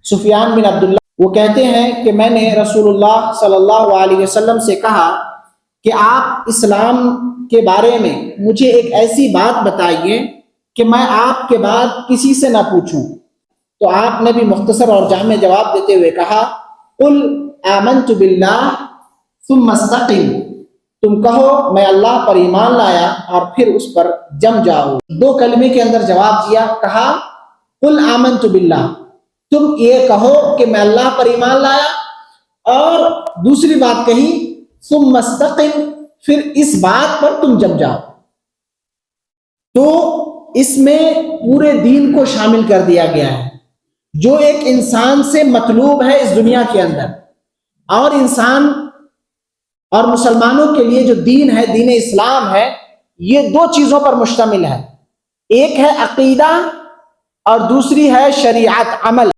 सुफियान बिन अब्दुल्ला वो कहते हैं कि मैंने रसूलुल्लाह सल्लल्लाहु अलैहि वसल्लम से कहा कि आप इस्लाम के बारे में मुझे एक ऐसी बात बताइए कि मैं आपके बाद किसी से ना पूछूं। तो आपने भी मुख्तसर और जामे जवाब देते हुए कहा, कुल आमनतु बिल्लाह सुम्मा इस्तक़िम, तुम कहो मैं अल्लाह पर ईमान लाया और फिर उस पर जम जाओ। दो कलमे के अंदर जवाब दिया, कहा कुल आमनतु बिल्लाह, तुम ये कहो कि मैं अल्लाह पर ईमान लाया, और दूसरी बात कही सुम्मा इस्तक़िम, फिर इस बात पर तुम जम जाओ। तो इसमें पूरे दीन को शामिल कर दिया गया है जो एक इंसान से मतलूब है इस दुनिया के अंदर। और इंसान और मुसलमानों के लिए जो दीन है, दीन इस्लाम है, ये दो चीजों पर मुश्तमिल है। एक है अकीदा और दूसरी है शरीयत अमल।